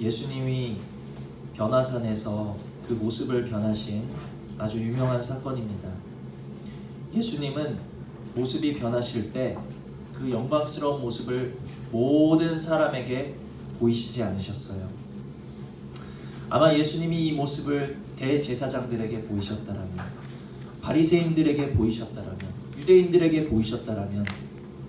예수님이 변화산에서 그 모습을 변하신 아주 유명한 사건입니다. 예수님은 모습이 변하실 때 그 영광스러운 모습을 모든 사람에게 보이시지 않으셨어요. 아마 예수님이 이 모습을 대제사장들에게 보이셨다라면, 바리새인들에게 보이셨다라면, 유대인들에게 보이셨다라면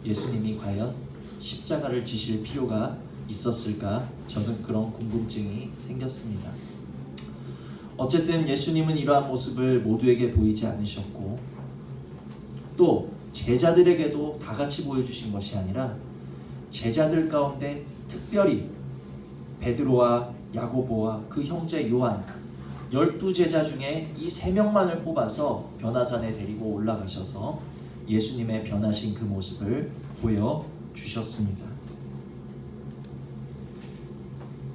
예수님이 과연 십자가를 지실 필요가 있었을까? 저는 그런 궁금증이 생겼습니다. 어쨌든 예수님은 이러한 모습을 모두에게 보이지 않으셨고, 또 제자들에게도 다 같이 보여주신 것이 아니라 제자들 가운데 특별히 베드로와 야고보와 그 형제 요한 12제자 중에 이 3명만을 뽑아서 변화산에 데리고 올라가셔서 예수님의 변하신 그 모습을 보여주셨습니다.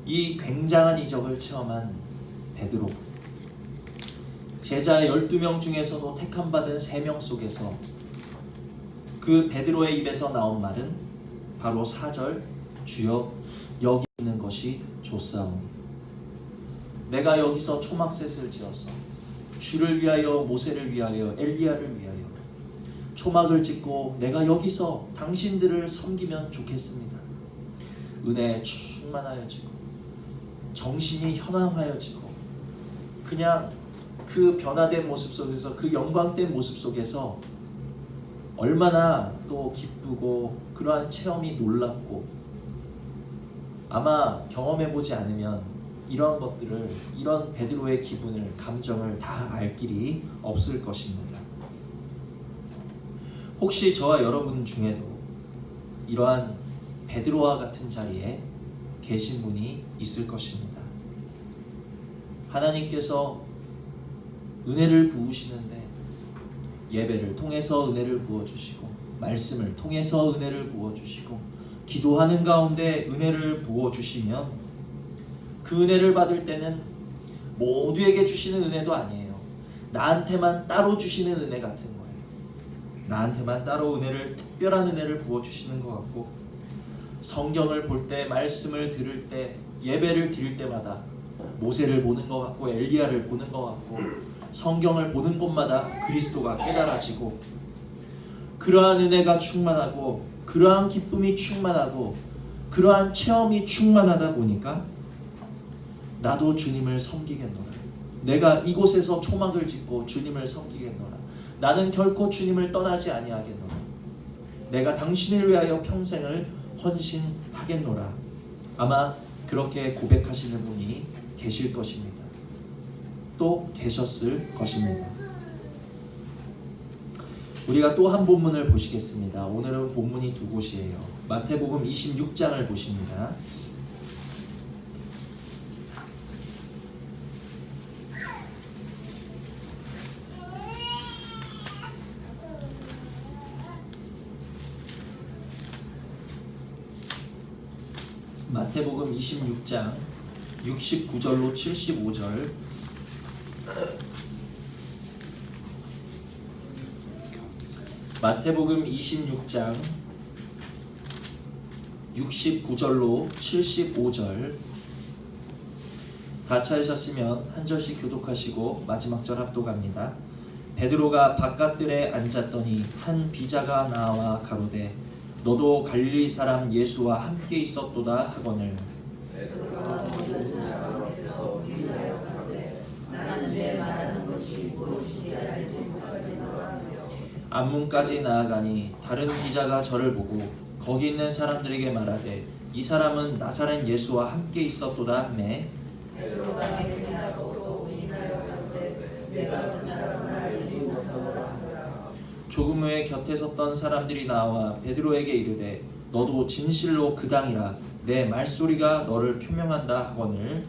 이 굉장한 이적을 체험한 베드로, 제자 12명 중에서도 택함받은 3명 속에서 그 베드로의 입에서 나온 말은 바로 4절, 주여 여기 있는 것이 좋사오니. 내가 여기서 초막셋을 지어서 주를 위하여, 모세를 위하여, 엘리야를 위하여 초막을 짓고 내가 여기서 당신들을 섬기면 좋겠습니다. 은혜에 충만하여지고 정신이 현황하여지고 그냥 그 변화된 모습 속에서, 그 영광된 모습 속에서 얼마나 또 기쁘고 그러한 체험이 놀랍고, 아마 경험해보지 않으면 이런 것들을, 이런 베드로의 기분을, 감정을 다 알 길이 없을 것입니다. 혹시 저와 여러분 중에도 이러한 베드로와 같은 자리에 계신 분이 있을 것입니다. 하나님께서 은혜를 부으시는데 예배를 통해서 은혜를 부어주시고, 말씀을 통해서 은혜를 부어주시고, 기도하는 가운데 은혜를 부어주시면 그 은혜를 받을 때는 모두에게 주시는 은혜도 아니에요. 나한테만 따로 주시는 은혜 같은 거예요. 나한테만 따로 은혜를, 특별한 은혜를 부어주시는 것 같고, 성경을 볼 때, 말씀을 들을 때, 예배를 드릴 때마다 모세를 보는 것 같고, 엘리야를 보는 것 같고, 성경을 보는 곳마다 그리스도가 깨달아지고, 그러한 은혜가 충만하고, 그러한 기쁨이 충만하고, 그러한 체험이 충만하다 보니까 나도 주님을 섬기겠노라. 내가 이곳에서 초막을 짓고 주님을 섬기겠노라. 나는 결코 주님을 떠나지 아니하겠노라. 내가 당신을 위하여 평생을 헌신하겠노라. 아마 그렇게 고백하시는 분이 계실 것입니다. 또 계셨을 것입니다. 우리가 또 한 본문을 보시겠습니다. 오늘은 본문이 2곳이에요. 마태복음 26장을 보십니다. 마태복음 26장 69절로 75절. 마태복음 26장 69절로 75절. 다 찾으셨으면 한 절씩 교독하시고 마지막 절 합독합니다. 베드로가 바깥들에 앉았더니 한 비자가 나와 가로되 너도 갈릴리 사람 예수와 함께 있었도다 하거늘. 앞문까지 나아가니 다른 기자가 저를 보고 거기 있는 사람들에게 말하되 이 사람은 나사렛 예수와 함께 있었도다 하매, 조금 후에 곁에 섰던 사람들이 나와 베드로에게 이르되 너도 진실로 그 당이라 내 말소리가 너를 표명한다 하거늘.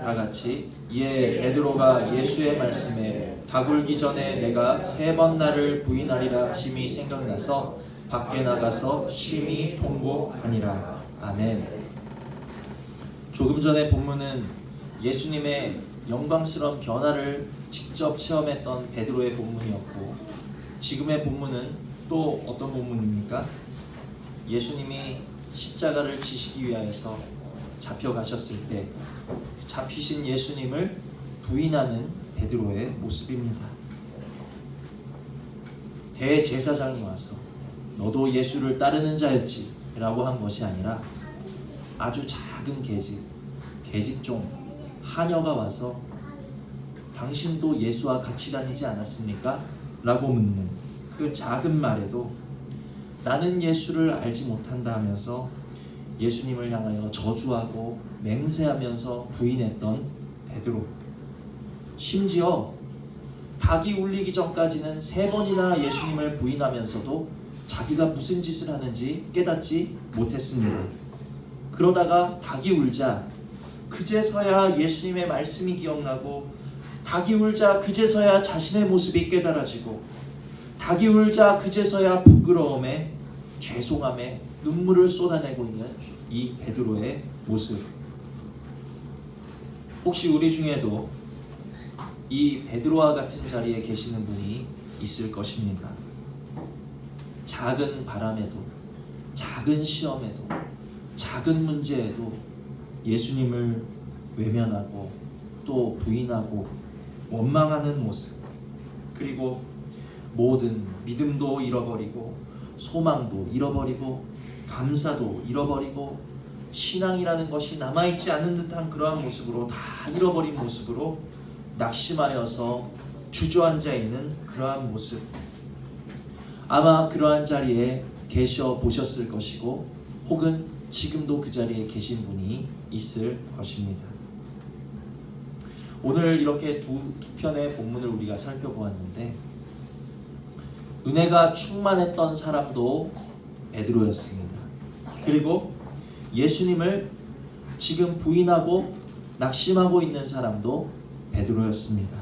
다같이 이에 베드로가 예수의 말씀에 다 굴기 전에 내가 3번 나를 부인하리라 하심이 생각나서 밖에 나가서 심히 통곡하니라. 아멘. 조금 전에 본문은 예수님의 영광스러운 변화를 직접 체험했던 베드로의 본문이었고, 지금의 본문은 또 어떤 본문입니까? 예수님이 십자가를 지시기 위하여서 잡혀가셨을 때 잡히신 예수님을 부인하는 베드로의 모습입니다. 대제사장이 와서 너도 예수를 따르는 자였지 라고 한 것이 아니라 아주 작은 계집종 하녀가 와서 당신도 예수와 같이 다니지 않았습니까? 라고 묻는 그 작은 말에도 나는 예수를 알지 못한다 하면서 예수님을 향하여 저주하고 맹세하면서 부인했던 베드로, 심지어 닭이 울리기 전까지는 3번이나 예수님을 부인하면서도 자기가 무슨 짓을 하는지 깨닫지 못했습니다. 그러다가 닭이 울자 그제서야 예수님의 말씀이 기억나고, 닭이 울자 그제서야 자신의 모습이 깨달아지고, 닭이 울자 그제서야 부끄러움에 죄송함에 눈물을 쏟아내고 있는 이 베드로의 모습. 혹시 우리 중에도 이 베드로와 같은 자리에 계시는 분이 있을 것입니다. 작은 바람에도, 작은 시험에도, 작은 문제에도 예수님을 외면하고 또 부인하고 원망하는 모습, 그리고 모든 믿음도 잃어버리고 소망도 잃어버리고 감사도 잃어버리고 신앙이라는 것이 남아있지 않은 듯한 그러한 모습으로 다 잃어버린 모습으로 낙심하여서 주저앉아 있는 그러한 모습, 아마 그러한 자리에 계셔 보셨을 것이고 혹은 지금도 그 자리에 계신 분이 있을 것입니다. 오늘 이렇게 두 편의 본문을 우리가 살펴보았는데, 은혜가 충만했던 사람도 베드로였습니다. 그리고 예수님을 지금 부인하고 낙심하고 있는 사람도 베드로였습니다.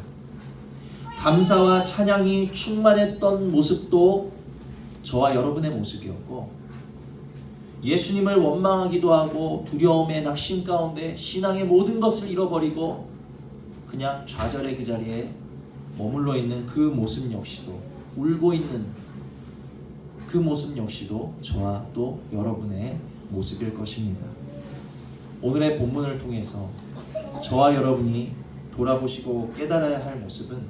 감사와 찬양이 충만했던 모습도 저와 여러분의 모습이었고, 예수님을 원망하기도 하고 두려움의 낙심 가운데 신앙의 모든 것을 잃어버리고 그냥 좌절의 그 자리에 머물러 있는 그 모습 역시도, 울고 있는 그 모습 역시도 저와 또 여러분의 모습일 것입니다. 오늘의 본문을 통해서 저와 여러분이 돌아보시고 깨달아야 할 모습은,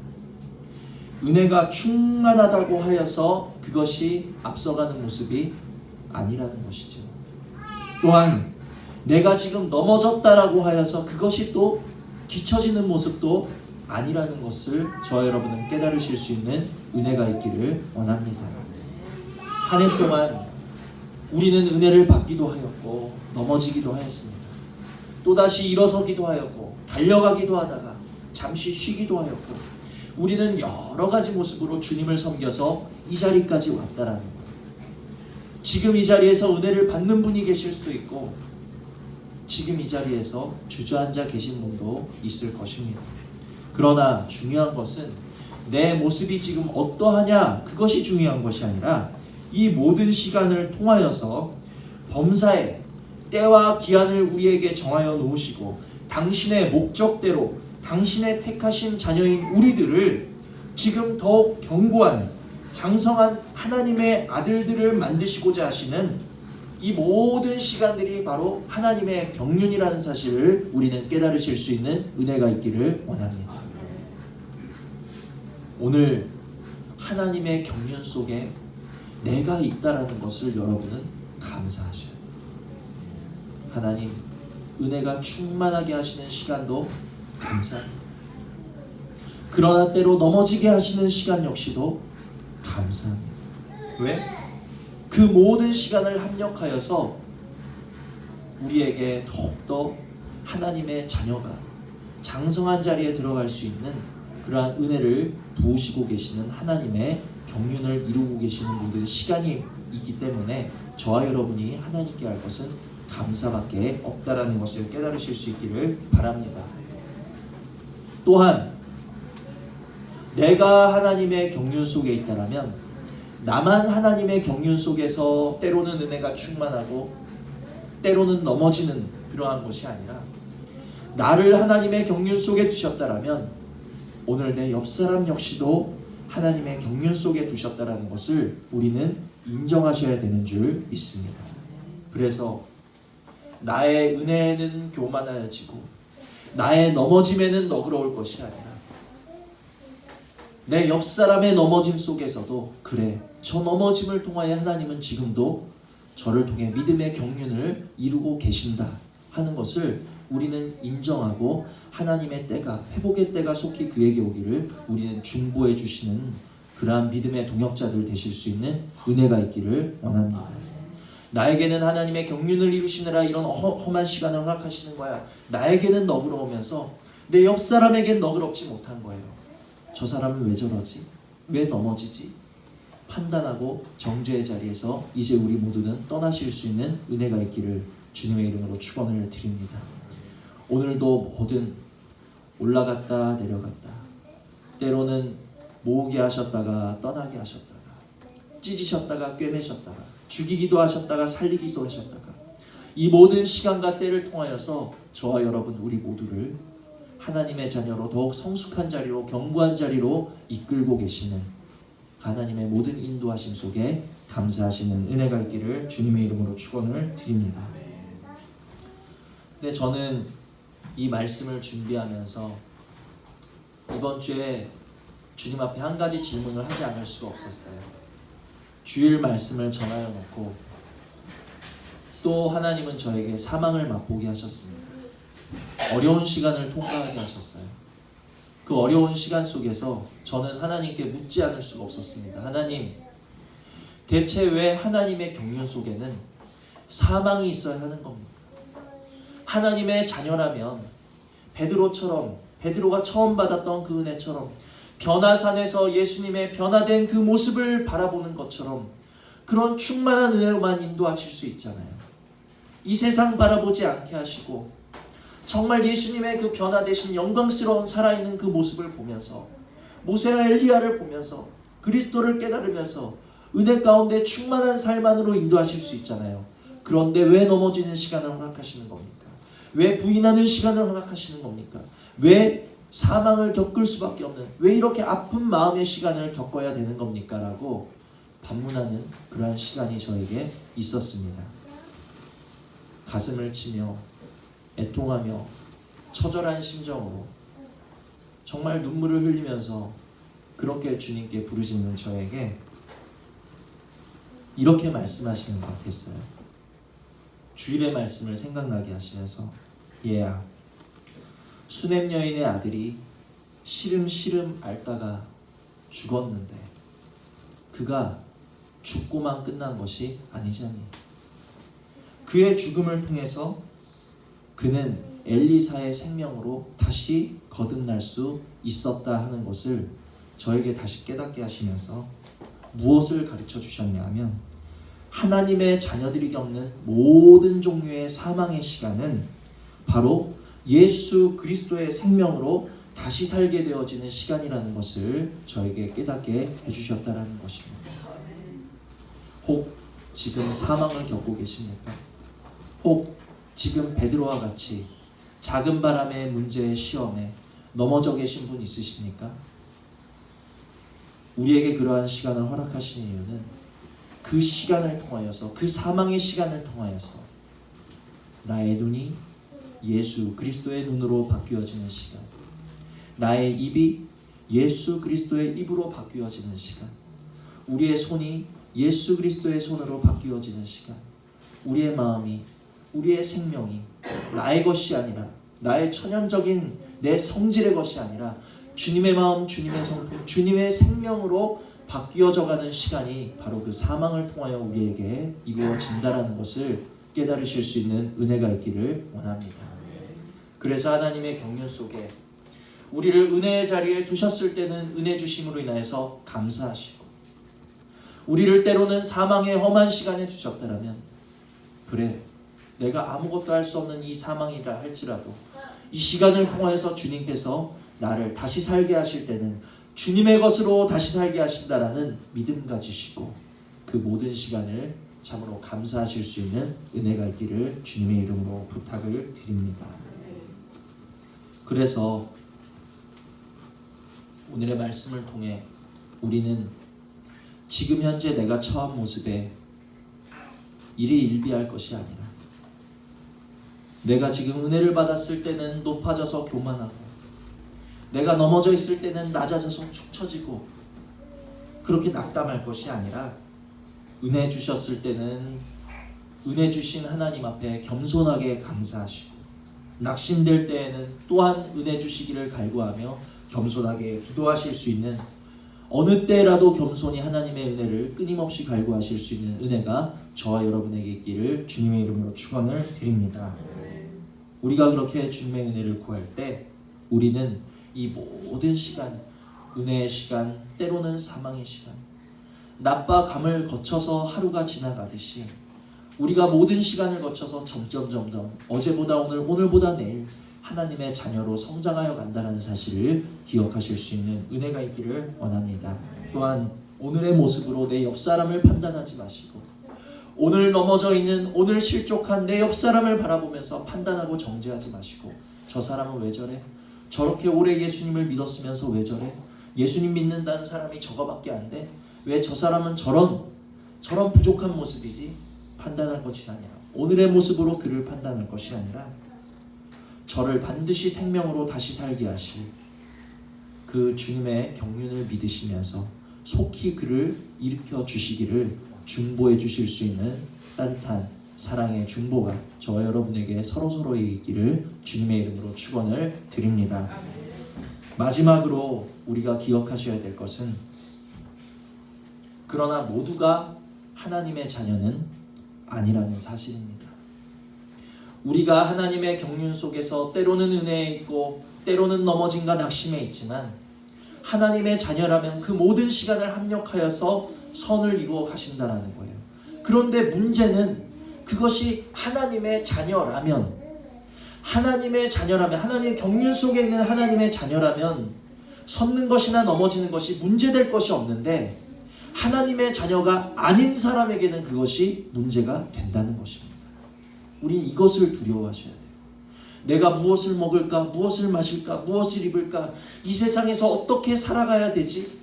은혜가 충만하다고 하여서 그것이 앞서가는 모습이 아니라는 것이죠. 또한 내가 지금 넘어졌다라고 하여서 그것이 또 뒤처지는 모습도 아니라는 것을 저와 여러분은 깨달으실 수 있는 은혜가 있기를 원합니다. 한 해 동안 우리는 은혜를 받기도 하였고 넘어지기도 하였습니다. 또다시 일어서기도 하였고 달려가기도 하다가 잠시 쉬기도 하였고, 우리는 여러 가지 모습으로 주님을 섬겨서 이 자리까지 왔다라는 거예요. 지금 이 자리에서 은혜를 받는 분이 계실 수도 있고 지금 이 자리에서 주저앉아 계신 분도 있을 것입니다. 그러나 중요한 것은 내 모습이 지금 어떠하냐, 그것이 중요한 것이 아니라 이 모든 시간을 통하여서 범사에 때와 기한을 우리에게 정하여 놓으시고 당신의 목적대로 당신의 택하신 자녀인 우리들을 지금 더욱 견고한 장성한 하나님의 아들들을 만드시고자 하시는 이 모든 시간들이 바로 하나님의 경륜이라는 사실을 우리는 깨달으실 수 있는 은혜가 있기를 원합니다. 오늘 하나님의 경륜 속에 내가 있다라는 것을 여러분은 감사하셔야 돼요. 하나님, 은혜가 충만하게 하시는 시간도 감사합니다. 그러나 때로 넘어지게 하시는 시간 역시도 감사합니다. 왜? 그 모든 시간을 합력하여서 우리에게 더욱더 하나님의 자녀가 장성한 자리에 들어갈 수 있는 그러한 은혜를 부으시고 계시는 하나님의 경륜을 이루고 계시는 분들의 시간이 있기 때문에 저와 여러분이 하나님께 할 것은 감사밖에 없다라는 것을 깨달으실 수 있기를 바랍니다. 또한 내가 하나님의 경륜 속에 있다라면 나만 하나님의 경륜 속에서 때로는 은혜가 충만하고 때로는 넘어지는 그러한 것이 아니라, 나를 하나님의 경륜 속에 두셨다라면 오늘 내 옆사람 역시도 하나님의 경륜 속에 두셨다라는 것을 우리는 인정하셔야 되는 줄 믿습니다. 그래서 나의 은혜는 교만하여지고 나의 넘어짐에는 너그러울 것이 아니라 내 옆사람의 넘어짐 속에서도 그래, 저 넘어짐을 통하여 하나님은 지금도 저를 통해 믿음의 경륜을 이루고 계신다 하는 것을 우리는 인정하고 하나님의 때가, 회복의 때가 속히 그에게 오기를 우리는 중보해 주시는 그러한 믿음의 동역자들 되실 수 있는 은혜가 있기를 원합니다. 나에게는 하나님의 경륜을 이루시느라 이런 험한 시간을 허락하시는 거야. 나에게는 너그러우면서 내 옆 사람에겐 너그럽지 못한 거예요. 저 사람은 왜 저러지? 왜 넘어지지? 판단하고 정죄의 자리에서 이제 우리 모두는 떠나실 수 있는 은혜가 있기를 주님의 이름으로 축원을 드립니다. 오늘도 뭐든 올라갔다 내려갔다, 때로는 모으게 하셨다가 떠나게 하셨다가, 찢으셨다가 꿰매셨다가, 죽이기도 하셨다가 살리기도 하셨다가, 이 모든 시간과 때를 통하여서 저와 여러분 우리 모두를 하나님의 자녀로 더욱 성숙한 자리로, 견고한 자리로 이끌고 계시는 하나님의 모든 인도하심 속에 감사하시는 은혜가 있기를 주님의 이름으로 축원을 드립니다. 근데 저는 이 말씀을 준비하면서 이번 주에 주님 앞에 한 가지 질문을 하지 않을 수가 없었어요. 주일 말씀을 전하여 놓고 또 하나님은 저에게 사망을 맛보게 하셨습니다. 어려운 시간을 통과하게 하셨어요. 그 어려운 시간 속에서 저는 하나님께 묻지 않을 수가 없었습니다. 하나님, 대체 왜 하나님의 경륜 속에는 사망이 있어야 하는 겁니까? 하나님의 자녀라면 베드로처럼, 베드로가 처음 받았던 그 은혜처럼 변화산에서 예수님의 변화된 그 모습을 바라보는 것처럼 그런 충만한 은혜로만 인도하실 수 있잖아요. 이 세상 바라보지 않게 하시고 정말 예수님의 그 변화되신 영광스러운 살아있는 그 모습을 보면서, 모세와 엘리야를 보면서 그리스도를 깨달으면서 은혜 가운데 충만한 삶 안으로 인도하실 수 있잖아요. 그런데 왜 넘어지는 시간을 허락하시는 겁니까? 왜 부인하는 시간을 허락하시는 겁니까? 왜 사망을 겪을 수밖에 없는, 왜 이렇게 아픈 마음의 시간을 겪어야 되는 겁니까? 라고 반문하는 그러한 시간이 저에게 있었습니다. 가슴을 치며 애통하며 처절한 심정으로 정말 눈물을 흘리면서 그렇게 주님께 부르짖는 저에게 이렇게 말씀하시는 것 같았어요. 주일의 말씀을 생각나게 하시면서, 얘야, 수냄 여인의 아들이 시름시름 앓다가 죽었는데 그가 죽고만 끝난 것이 아니잖니. 그의 죽음을 통해서 그는 엘리사의 생명으로 다시 거듭날 수 있었다 하는 것을 저에게 다시 깨닫게 하시면서 무엇을 가르쳐 주셨냐 하면, 하나님의 자녀들이 겪는 모든 종류의 사망의 시간은 바로 예수 그리스도의 생명으로 다시 살게 되어지는 시간이라는 것을 저에게 깨닫게 해주셨다는 것입니다. 혹 지금 사망을 겪고 계십니까? 혹 지금 베드로와 같이 작은 바람의 문제의 시험에 넘어져 계신 분 있으십니까? 우리에게 그러한 시간을 허락하시는 이유는 그 시간을 통하여서, 그 사망의 시간을 통하여서 나의 눈이 예수 그리스도의 눈으로 바뀌어지는 시간, 나의 입이 예수 그리스도의 입으로 바뀌어지는 시간, 우리의 손이 예수 그리스도의 손으로 바뀌어지는 시간, 우리의 마음이, 우리의 생명이 나의 것이 아니라, 나의 천연적인 내 성질의 것이 아니라 주님의 마음, 주님의 성품, 주님의 생명으로 바뀌어져가는 시간이 바로 그 사망을 통하여 우리에게 이루어진다라는 것을 깨달으실 수 있는 은혜가 있기를 원합니다. 그래서 하나님의 경륜 속에 우리를 은혜의 자리에 두셨을 때는 은혜 주심으로 인하여서 감사하시고, 우리를 때로는 사망의 험한 시간에 두셨다면, 그래, 내가 아무것도 할 수 없는 이 사망이라 할지라도 이 시간을 통하여서 주님께서 나를 다시 살게 하실 때는 주님의 것으로 다시 살게 하신다라는 믿음 가지시고 그 모든 시간을 참으로 감사하실 수 있는 은혜가 있기를 주님의 이름으로 부탁을 드립니다. 그래서 오늘의 말씀을 통해 우리는 지금 현재 내가 처한 모습에 일희일비할 것이 아니라 내가 지금 은혜를 받았을 때는 높아져서 교만하고 내가 넘어져 있을 때는 낮아져서 축 처지고 그렇게 낙담할 것이 아니라 은혜 주셨을 때는 은혜 주신 하나님 앞에 겸손하게 감사하시고 낙심될 때에는 또한 은혜 주시기를 갈구하며 겸손하게 기도하실 수 있는 어느 때라도 겸손히 하나님의 은혜를 끊임없이 갈구하실 수 있는 은혜가 저와 여러분에게 있기를 주님의 이름으로 축원을 드립니다. 우리가 그렇게 주님의 은혜를 구할 때 우리는 이 모든 시간, 은혜의 시간, 때로는 사망의 시간, 낮과 밤을 거쳐서 하루가 지나가듯이 우리가 모든 시간을 거쳐서 점점 어제보다 오늘, 오늘보다 내일 하나님의 자녀로 성장하여 간다는 사실을 기억하실 수 있는 은혜가 있기를 원합니다. 또한 오늘의 모습으로 내 옆사람을 판단하지 마시고 오늘 넘어져 있는, 오늘 실족한 내 옆사람을 바라보면서 판단하고 정죄하지 마시고 저 사람은 왜 저래? 저렇게 오래 예수님을 믿었으면서 왜 저래? 예수님 믿는다는 사람이 저거밖에 안 돼? 왜 저 사람은 저런 부족한 모습이지? 판단할 것이 아니라 오늘의 모습으로 그를 판단할 것이 아니라 저를 반드시 생명으로 다시 살게 하실 그 주님의 경륜을 믿으시면서 속히 그를 일으켜 주시기를 중보해 주실 수 있는 따뜻한 사랑의 중보가 저와 여러분에게 서로서로에게 있기를 주님의 이름으로 축원을 드립니다. 마지막으로 우리가 기억하셔야 될 것은 그러나 모두가 하나님의 자녀는 아니라는 사실입니다. 우리가 하나님의 경륜 속에서 때로는 은혜에 있고 때로는 넘어짐과 낙심에 있지만 하나님의 자녀라면 그 모든 시간을 합력하여서 선을 이루어 가신다라는 거예요. 그런데 문제는 그것이 하나님의 자녀라면 하나님의 경륜 속에 있는 하나님의 자녀라면 섰는 것이나 넘어지는 것이 문제될 것이 없는데 하나님의 자녀가 아닌 사람에게는 그것이 문제가 된다는 것입니다. 우린 이것을 두려워하셔야 돼요. 내가 무엇을 먹을까? 무엇을 마실까? 무엇을 입을까? 이 세상에서 어떻게 살아가야 되지?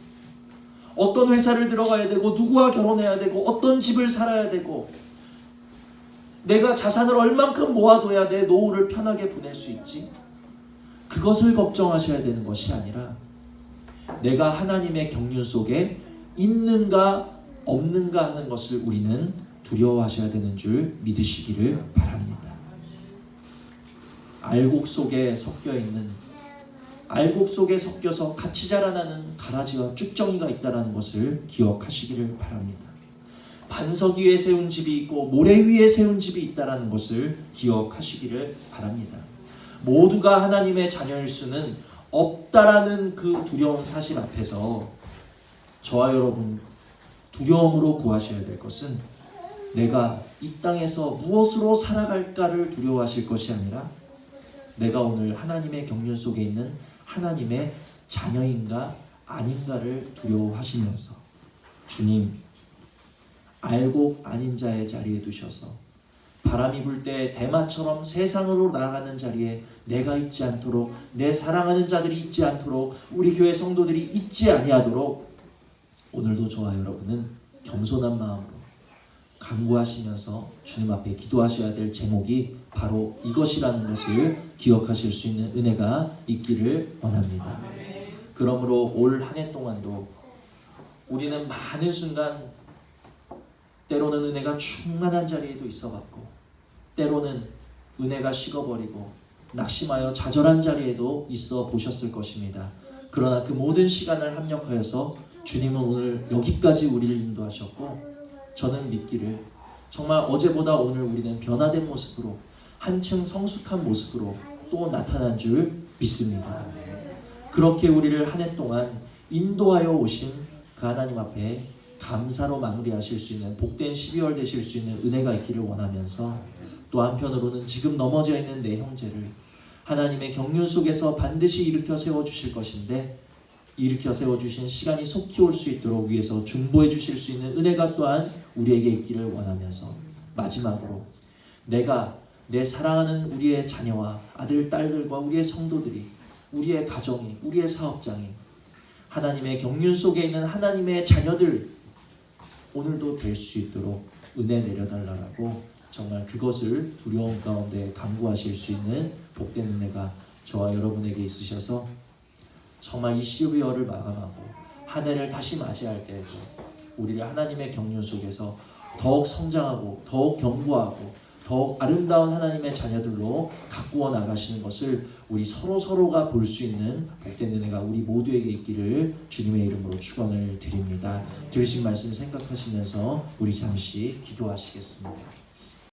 어떤 회사를 들어가야 되고 누구와 결혼해야 되고 어떤 집을 살아야 되고 내가 자산을 얼만큼 모아둬야 내 노후를 편하게 보낼 수 있지? 그것을 걱정하셔야 되는 것이 아니라 내가 하나님의 경륜 속에 있는가 없는가 하는 것을 우리는 두려워하셔야 되는 줄 믿으시기를 바랍니다. 알곡 속에 섞여서 같이 자라나는 가라지와 쭉정이가 있다는 것을 기억하시기를 바랍니다. 반석 위에 세운 집이 있고 모래 위에 세운 집이 있다는 것을 기억하시기를 바랍니다. 모두가 하나님의 자녀일 수는 없다라는 그 두려운 사실 앞에서 저와 여러분 두려움으로 구하셔야 될 것은 내가 이 땅에서 무엇으로 살아갈까를 두려워하실 것이 아니라 내가 오늘 하나님의 경륜 속에 있는 하나님의 자녀인가 아닌가를 두려워하시면서 주님 알곡 아닌 자의 자리에 두셔서 바람이 불 때 대마처럼 세상으로 나아가는 자리에 내가 있지 않도록 내 사랑하는 자들이 있지 않도록 우리 교회 성도들이 있지 아니하도록 오늘도 저와 여러분은 겸손한 마음으로 간구하시면서 주님 앞에 기도하셔야 될 제목이 바로 이것이라는 것을 기억하실 수 있는 은혜가 있기를 원합니다. 그러므로 올 한 해 동안도 우리는 많은 순간 때로는 은혜가 충만한 자리에도 있어봤고 때로는 은혜가 식어버리고 낙심하여 좌절한 자리에도 있어 보셨을 것입니다. 그러나 그 모든 시간을 합력하여서 주님은 오늘 여기까지 우리를 인도하셨고 저는 믿기를 정말 어제보다 오늘 우리는 변화된 모습으로 한층 성숙한 모습으로 또 나타난 줄 믿습니다. 그렇게 우리를 한 해 동안 인도하여 오신 그 하나님 앞에 감사로 마무리하실 수 있는 복된 12월 되실 수 있는 은혜가 있기를 원하면서 또 한편으로는 지금 넘어져 있는 내 형제를 하나님의 경륜 속에서 반드시 일으켜 세워주실 것인데 일으켜 세워주신 시간이 속히 올 수 있도록 위해서 중보해 주실 수 있는 은혜가 또한 우리에게 있기를 원하면서 마지막으로 내가 내 사랑하는 우리의 자녀와 아들, 딸들과 우리의 성도들이 우리의 가정이 우리의 사업장이 하나님의 경륜 속에 있는 하나님의 자녀들 오늘도 될 수 있도록 은혜 내려달라고 정말 그것을 두려움 가운데 간구하실 수 있는 복된 은혜가 저와 여러분에게 있으셔서 정말 이 12월을 마감하고 한 해를 다시 맞이할 때에도 우리를 하나님의 경륜 속에서 더욱 성장하고 더욱 견고하고 더욱 아름다운 하나님의 자녀들로 가꾸어 나가시는 것을 우리 서로가 볼 수 있는 복된 은혜가 우리 모두에게 있기를 주님의 이름으로 축원을 드립니다. 들으신 말씀 생각하시면서 우리 잠시 기도하시겠습니다.